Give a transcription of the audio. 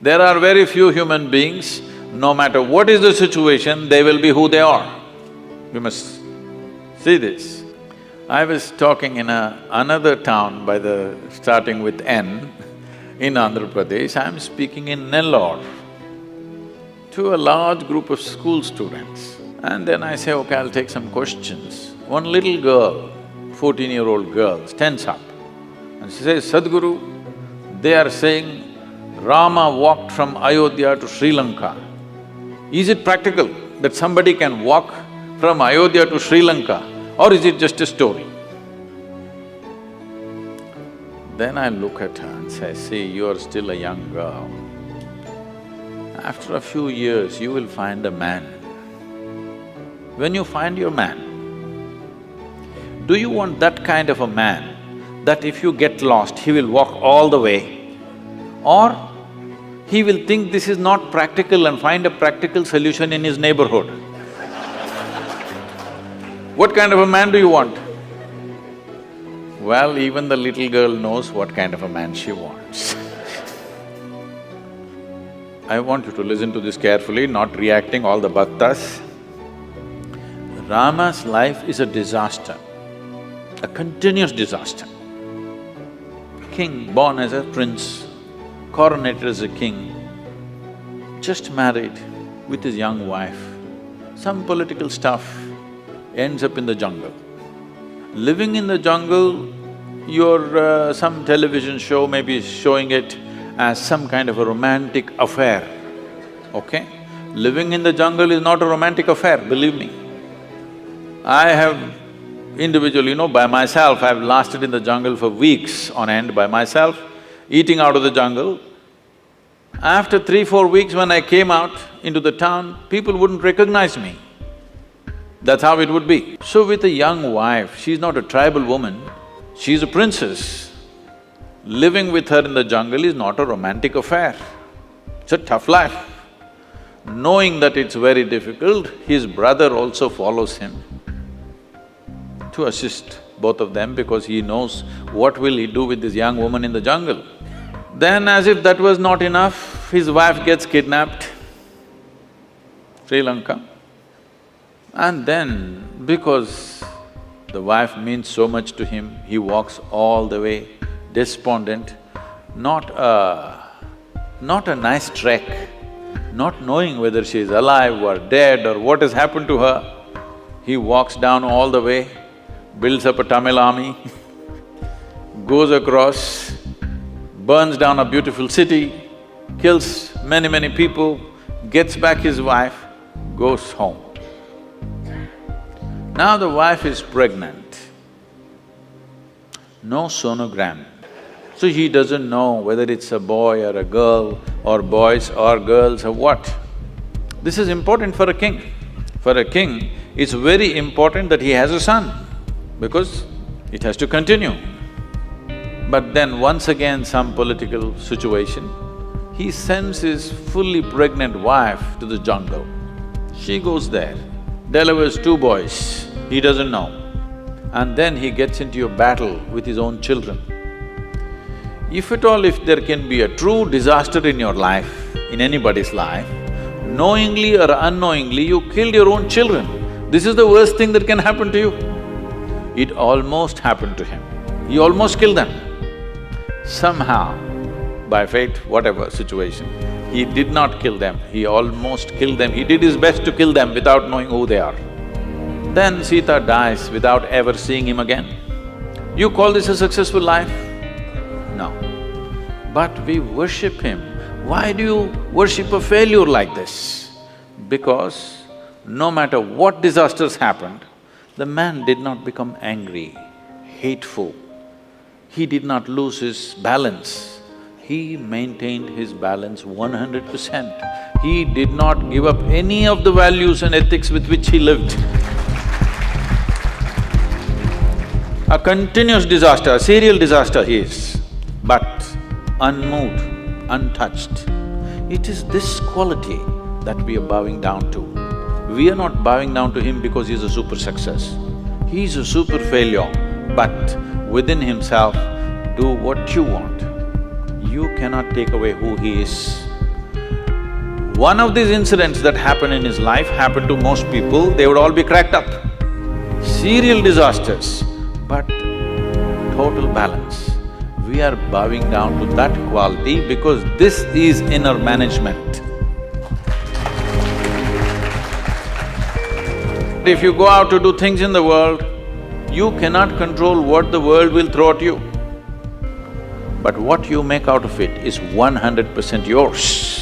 There are very few human beings, no matter what is the situation, they will be who they are. We must see this. I was talking in another town starting with N in Andhra Pradesh. I'm speaking in Nellore to a large group of school students. And then I say, okay, I'll take some questions. One little girl, 14-year-old girl, stands up and she says, Sadhguru, they are saying Rama walked from Ayodhya to Sri Lanka. Is it practical that somebody can walk from Ayodhya to Sri Lanka, or is it just a story? Then I look at her and say, see, you are still a young girl. After a few years, you will find a man. When you find your man, do you want that kind of a man that if you get lost, he will walk all the way? Or he will think this is not practical and find a practical solution in his neighborhood? What kind of a man do you want? Well, even the little girl knows what kind of a man she wants. I want you to listen to this carefully, not reacting all the bhaktas. Rama's life is a disaster, a continuous disaster. King born as a prince, coronated as a king, just married with his young wife, some political stuff, ends up in the jungle. Living in the jungle, some television show may be showing it as some kind of a romantic affair, okay? Living in the jungle is not a romantic affair, believe me. I have individually, by myself, I've lasted in the jungle for weeks on end by myself, eating out of the jungle. After 3-4 weeks when I came out into the town, people wouldn't recognize me. That's how it would be. So with a young wife, she's not a tribal woman, she's a princess. Living with her in the jungle is not a romantic affair, it's a tough life. Knowing that it's very difficult, his brother also follows him to assist both of them because he knows what will he do with this young woman in the jungle. Then as if that was not enough, his wife gets kidnapped, Sri Lanka. And then, because the wife means so much to him, he walks all the way, despondent, not a nice trek, not knowing whether she is alive or dead or what has happened to her. He walks down all the way, builds up a Tamil army, goes across, burns down a beautiful city, kills many people, gets back his wife, goes home. Now the wife is pregnant, no sonogram. So he doesn't know whether it's a boy or a girl or boys or girls or what. This is important for a king. For a king, it's very important that he has a son because it has to continue. But then once again some political situation, he sends his fully pregnant wife to the jungle. She goes there, delivers 2 boys, he doesn't know. And then he gets into a battle with his own children. If at all, if there can be a true disaster in your life, in anybody's life, knowingly or unknowingly, you killed your own children. This is the worst thing that can happen to you. It almost happened to him. He almost killed them. Somehow, by fate, whatever situation, he did not kill them, he almost killed them. He did his best to kill them without knowing who they are. Then Sita dies without ever seeing him again. You call this a successful life? No. But we worship him. Why do you worship a failure like this? Because no matter what disasters happened, the man did not become angry, hateful. He did not lose his balance. He maintained his balance 100%. He did not give up any of the values and ethics with which he lived. A continuous disaster, a serial disaster he is, but unmoved, untouched. It is this quality that we are bowing down to. We are not bowing down to him because he's a super success. He is a super failure, but within himself, do what you want. You cannot take away who he is one of these incidents that happened in his life happened to most people, they would all be cracked up. Serial disasters, but total balance. We are bowing down to that quality because this is inner management. If you go out to do things in the world, you cannot control what the world will throw at you. But what you make out of it is 100% yours.